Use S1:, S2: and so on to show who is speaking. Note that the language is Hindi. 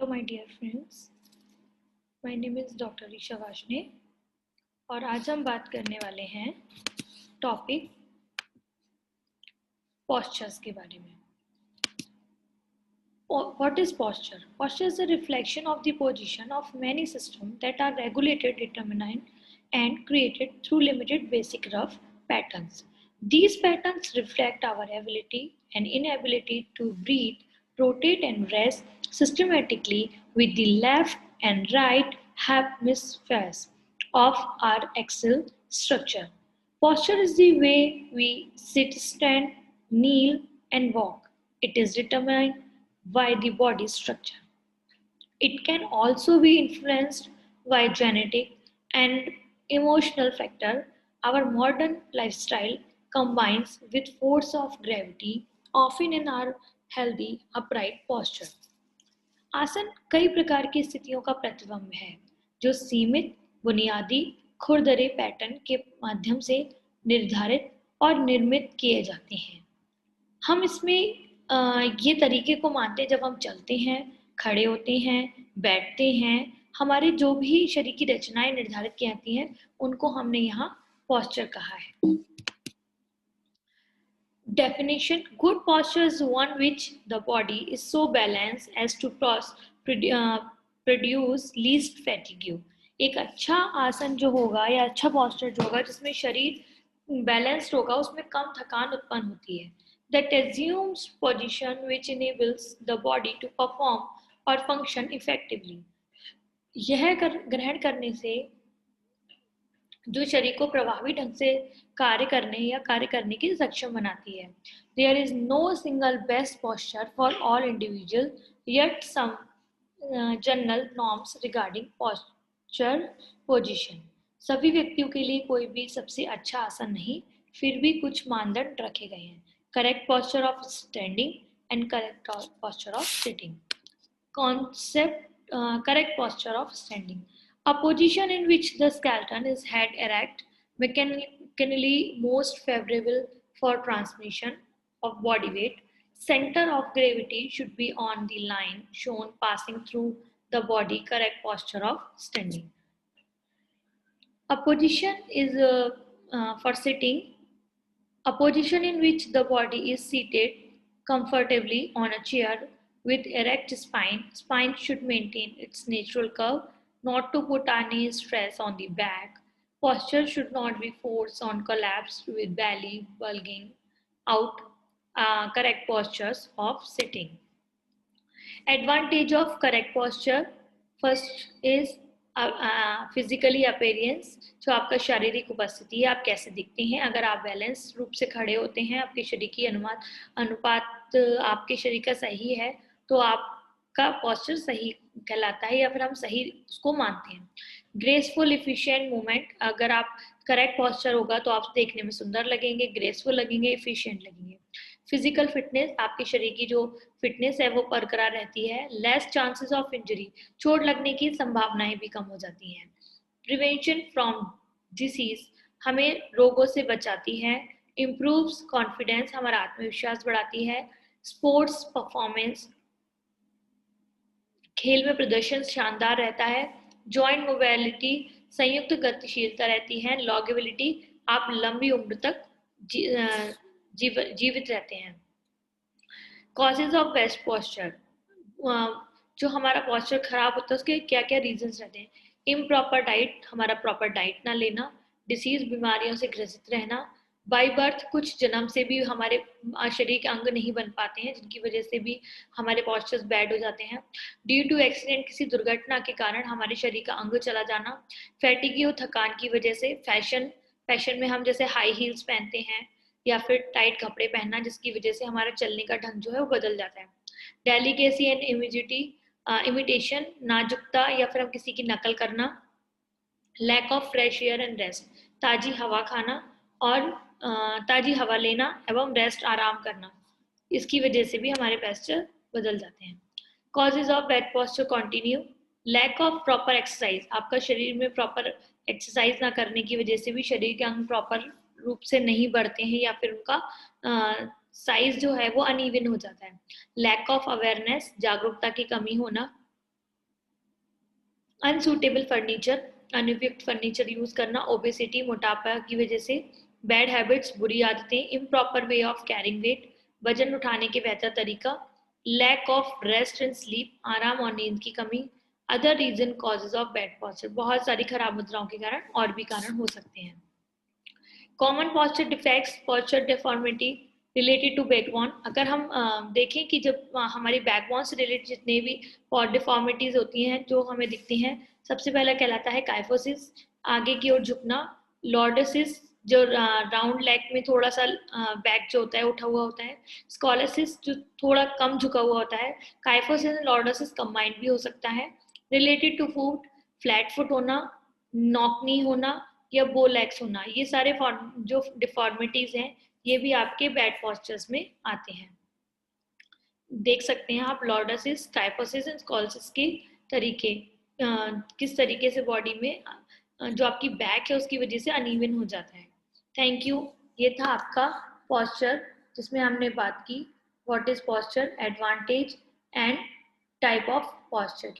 S1: Hello my dear friends, my name is Dr. Isha Washne और आज हम बात करने वाले हैं टॉपिक postures के बारे में. What is posture? Posture is a reflection of the position of many systems that are regulated, determined and created through limited basic rough patterns. These patterns reflect our ability and inability to breathe, rotate and rest systematically with the left and right hemispheres of our axial structure. Posture is the way we sit, stand, kneel and walk. It is determined by the body structure. It can also be influenced by genetic and emotional factor. Our modern lifestyle combines with force of gravity, often in our healthy upright posture. आसन कई प्रकार की स्थितियों का प्रतिबिंब है जो सीमित बुनियादी खुरदरे पैटर्न के माध्यम से निर्धारित और निर्मित किए जाते हैं. हम इसमें ये तरीके को मानते हैं जब हम चलते हैं, खड़े होते हैं, बैठते हैं. हमारे जो भी शरीर की रचनाएं निर्धारित की जाती हैं उनको हमने यहाँ पोस्चर कहा है. Definition: Good posture is one which the body is so balanced as to produce least fatigue. एक अच्छा आसन जो होगा या अच्छा posture जो होगा जिसमें शरीर बैलेंस्ड होगा उसमें कम थकान उत्पन्न होती है. That assumes position which enables the body to perform or function effectively. यह ग्रहण करने से जो शरीर को प्रभावी ढंग से कार्य करने की सक्षम बनाती है. There is no single best posture for all individual, yet some general norms regarding posture position. सभी व्यक्तियों के लिए कोई भी सबसे अच्छा आसन नहीं, फिर भी कुछ मानदंड रखे गए हैं. Correct posture of standing and correct posture of sitting. Concept: correct posture of standing. A position in which the skeleton is head erect, mechanically most favorable for transmission of body weight. Center of gravity should be on the line shown passing through the body. Correct posture of standing. A position is for sitting. A position in which the body is seated comfortably on a chair with erect spine. Spine should maintain its natural curve, not to put any stress on the back. Posture should not be forced on collapse with belly bulging out. Correct postures of sitting. Advantage of correct posture: first is physically appearance, जो आपका शारीरिक उपस्थिति है, आप कैसे दिखते हैं. अगर आप बैलेंस रूप से खड़े होते हैं, आपके शरीर की अनुपात आपके शरीर का सही है तो आपका पोस्चर सही कहलाता है या फिर हम सही उसको मानते हैं. ग्रेसफुल इफिशिएंट मूवमेंट: अगर आप करेक्ट पोस्चर होगा तो आप देखने में सुंदर लगेंगे, ग्रेसफुल लगेंगे, इफिशिएंट लगेंगे. फिजिकल फिटनेस: आपके शरीर की जो फिटनेस है वो बरकरार रहती है. लेस चांसेस ऑफ इंजरी: चोट लगने की संभावनाएं भी कम हो जाती हैं. प्रिवेंशन फ्रॉम डिसीज: हमें रोगों से बचाती है. इम्प्रूव्स कॉन्फिडेंस: हमारा आत्मविश्वास बढ़ाती है. स्पोर्ट्स परफॉर्मेंस: खेल में प्रदर्शन शानदार रहता है. जॉइंट मोबिलिटी: संयुक्त गतिशीलता रहती है. लॉन्गेविलिटी: आप लंबी उम्र तक जीवित रहते हैं. कॉजेज ऑफ बेस्ट पोस्चर: जो हमारा पोस्चर खराब होता है उसके क्या क्या रीजंस रहते हैं. इम्प्रॉपर डाइट: हमारा प्रॉपर डाइट ना लेना. डिसीज: बीमारियों से ग्रसित रहना. बाय बर्थ: कुछ जन्म से भी हमारे शरीर के अंग नहीं बन पाते हैं जिनकी वजह से भी हमारे पोस्चर्स बैड हो जाते हैं. ड्यू टू एक्सीडेंट: किसी दुर्घटना के कारण हमारे शरीर का अंग चला जाना. फैटिग और थकान की वजह से. फैशन में हम जैसे हाई हील्स पहनते हैं या फिर टाइट कपड़े पहनना जिसकी वजह से हमारा चलने का ढंग जो है वो बदल जाता है. डेलिकेसी एंड इमिटेशन: नाजुकता या फिर हम किसी की नकल करना. Lack of fresh air and rest: ताजी हवा खाना और ताजी हवा लेना एवं रेस्ट आराम करना, इसकी वजह से भी हमारे पोस्चर बदल जाते हैं. Causes of bad posture continue. Lack of proper exercise: आपका शरीर में प्रॉपर एक्सरसाइज ना करने की वजह से भी शरीर के अंग प्रॉपर रूप से नहीं बढ़ते हैं या फिर उनका साइज जो है वो अनइवन हो जाता है. लैक ऑफ अवेयरनेस: जागरूकता की कमी होना. अनसूटेबल फर्नीचर, अनुपयुक्त फर्नीचर यूज करना, ओबेसिटी, मोटापा की वजह से, बैड हैबिट्स, बुरी आदतें, improper way of carrying weight, वजन उठाने के बेहतर तरीका, lack of rest and sleep, आराम और नींद की कमी, other reason causes of bad posture, बहुत सारी खराब मुद्राओं के कारण और भी कारण हो सकते हैं। Common posture defects, posture deformity related to backbone, अगर हम देखें कि जब हमारी बैकबोन से रिलेटेड जितने भी डिफॉर्मिटीज होती हैं जो हमें दिखती हैं, सबसे पहला कहलाता है काइफोसिस, आगे की ओर झुकना, लॉर्डोसिस जो राउंड लेग में थोड़ा सा बैक जो होता है उठा हुआ होता है, स्कॉलोसिस जो थोड़ा कम झुका हुआ होता है, काइफोसिस एंड लॉर्डोसिस कंबाइंड भी हो सकता है। Related to foot, flat foot होना, नॉकनी होना या बोलैक्स होना, ये सारे जो डिफॉर्मिटीज हैं ये भी आपके बैड पॉस्चर्स में आते हैं। देख सकते हैं आप लॉर्डोसिस, काइफोसिस एंड स्कॉलोसिस के तरीके, किस तरीके से बॉडी में जो आपकी बैक है उसकी वजह से अनइवन हो जाता है। Thank you. ये था आपका पॉस्चर जिसमें हमने बात की what is posture, advantage and type of posture.